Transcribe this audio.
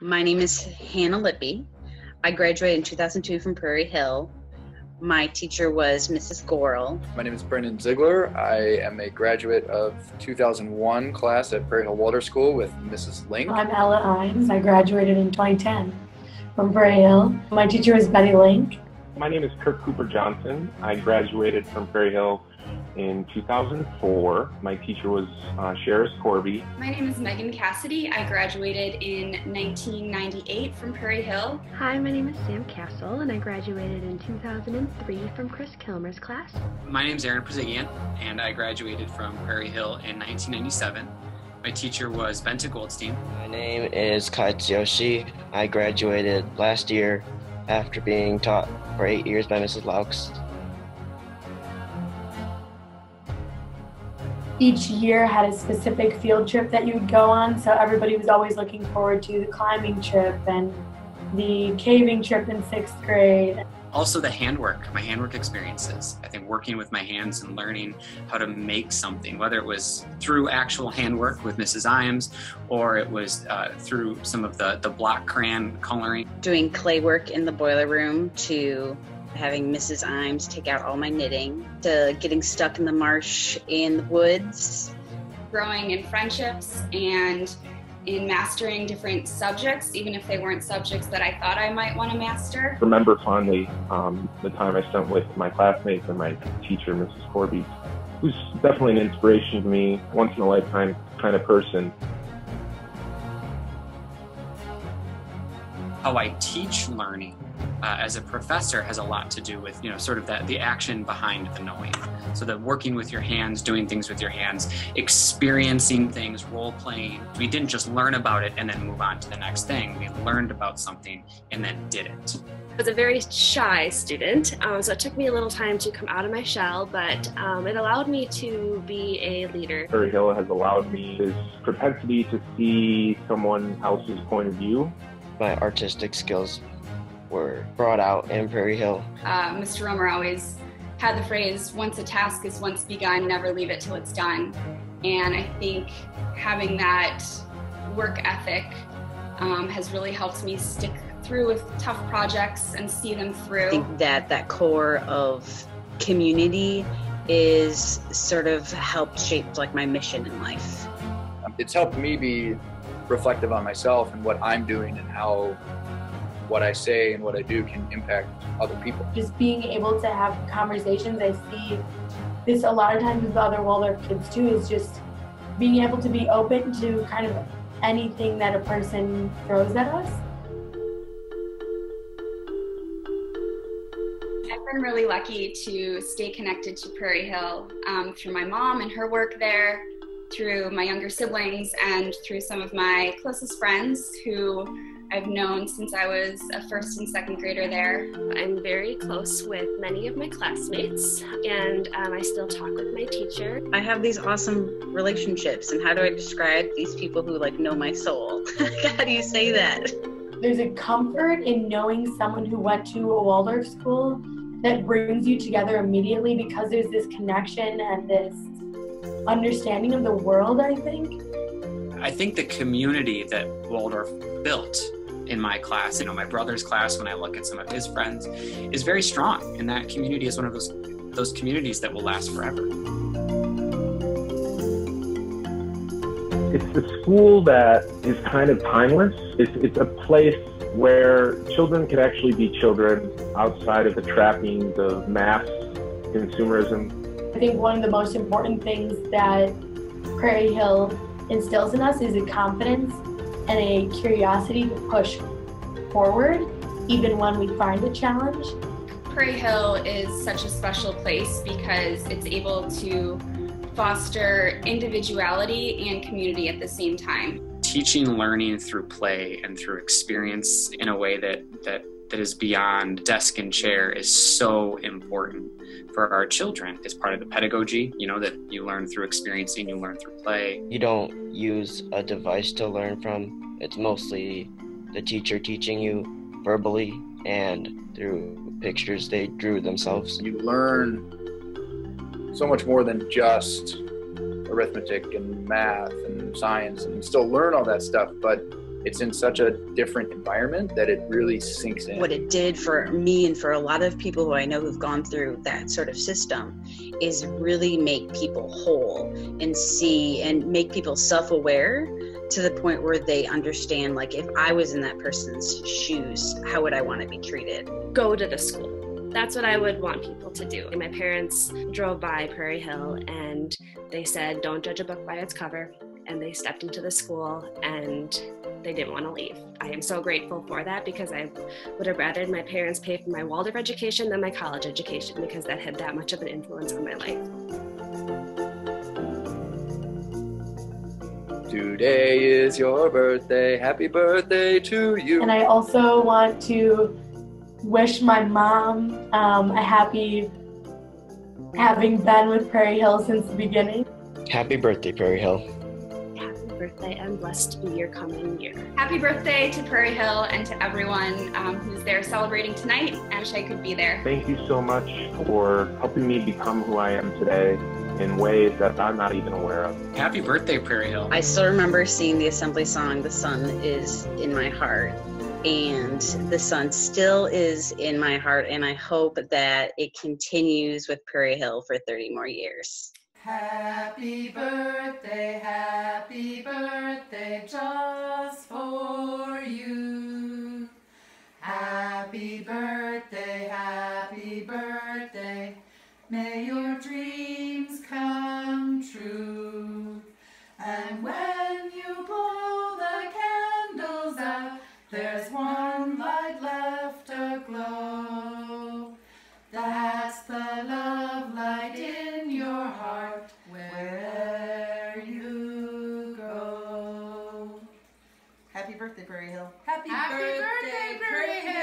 My name is Hannah Lippy. I graduated in 2002 from Prairie Hill. My teacher was Mrs. Gorel. My name is Brendan Ziegler. I am a graduate of 2001 class at Prairie Hill Waldorf School with Mrs. Link. I'm Ella Imes. I graduated in 2010 from Prairie Hill. My teacher was Betty Link. My name is Kirk Cooper Johnson. I graduated from Prairie Hill in 2004. My teacher was Sheriff Corby. My name is Megan Cassidy. I graduated in 1998 from Prairie Hill. Hi, my name is Sam Castle, and I graduated in 2003 from Chris Kilmer's class. My name is Aaron Przigian, and I graduated from Prairie Hill in 1997. My teacher was Benta Goldstein. My name is Katsuyoshi. I graduated last year after being taught for 8 years by Mrs. Laux. Each year had a specific field trip that you would go on, so everybody was always looking forward to the climbing trip and the caving trip in 6th grade. Also the handwork, my handwork experiences. I think working with my hands and learning how to make something, whether it was through actual handwork with Mrs. Imes or it was through some of the block crayon coloring. Doing clay work in the boiler room to having Mrs. Imes take out all my knitting, to getting stuck in the marsh in the woods. Growing in friendships and in mastering different subjects, even if they weren't subjects that I thought I might want to master. Remember fondly the time I spent with my classmates and my teacher, Mrs. Corby, who's definitely an inspiration to me, once in a lifetime kind of person. How I teach learning as a professor has a lot to do with, sort of the action behind the knowing. So that working with your hands, doing things with your hands, experiencing things, role-playing. We didn't just learn about it and then move on to the next thing. We learned about something and then did it. I was a very shy student, so it took me a little time to come out of my shell, but it allowed me to be a leader. Prairie Hill has allowed me this propensity to see someone else's point of view. My artistic skills were brought out in Prairie Hill. Mr. Romer always had the phrase, once a task is once begun, never leave it till it's done. And I think having that work ethic has really helped me stick through with tough projects and see them through. I think that core of community is sort of helped shape like my mission in life. It's helped me be reflective on myself and what I'm doing and how what I say and what I do can impact other people. Just being able to have conversations, I see this a lot of times with other Waldorf kids too, is just being able to be open to kind of anything that a person throws at us. I've been really lucky to stay connected to Prairie Hill through my mom and her work there, through my younger siblings, and through some of my closest friends who I've known since I was a 1st and 2nd grader there. I'm very close with many of my classmates, and I still talk with my teacher. I have these awesome relationships, and how do I describe these people who know my soul? How do you say that? There's a comfort in knowing someone who went to a Waldorf school that brings you together immediately because there's this connection and this understanding of the world, I think. I think the community that Waldorf built in my class, my brother's class, when I look at some of his friends, is very strong. And that community is one of those communities that will last forever. It's the school that is kind of timeless. It's a place where children can actually be children outside of the trappings of mass consumerism. I think one of the most important things that Prairie Hill instills in us is a confidence and a curiosity to push forward, even when we find a challenge. Prairie Hill is such a special place because it's able to foster individuality and community at the same time. Teaching learning through play and through experience in a way that is beyond desk and chair is so important for our children. It's part of the pedagogy, that you learn through experiencing, you learn through play. You don't use a device to learn from. It's mostly the teacher teaching you verbally and through pictures they drew themselves. You learn so much more than just arithmetic and math and science, and you still learn all that stuff, but it's in such a different environment that it really sinks in. What it did for me and for a lot of people who I know who've gone through that sort of system is really make people whole and see and make people self-aware to the point where they understand, like, if I was in that person's shoes, how would I want to be treated? Go to the school. That's what I would want people to do. My parents drove by Prairie Hill and they said, don't judge a book by its cover. And they stepped into the school and they didn't want to leave. I am so grateful for that because I would have rather my parents pay for my Waldorf education than my college education because that had that much of an influence on my life. Today is your birthday. Happy birthday to you. And I also want to wish my mom a happy having been with Prairie Hill since the beginning. Happy birthday, Prairie Hill. Happy birthday and blessed be your coming year. Happy birthday to Prairie Hill and to everyone who's there celebrating tonight. I wish I could be there. Thank you so much for helping me become who I am today in ways that I'm not even aware of. Happy birthday, Prairie Hill. I still remember seeing the assembly song, "The Sun Is in My Heart," and the sun still is in my heart, and I hope that it continues with Prairie Hill for 30 more years. Happy birthday just for you. Happy birthday, may your dreams come true. And when you blow the candles out, there's one light left aglow. That's the love light in your heart, wherever you go. Happy birthday, Prairie Hill. Happy birthday, Prairie Hill.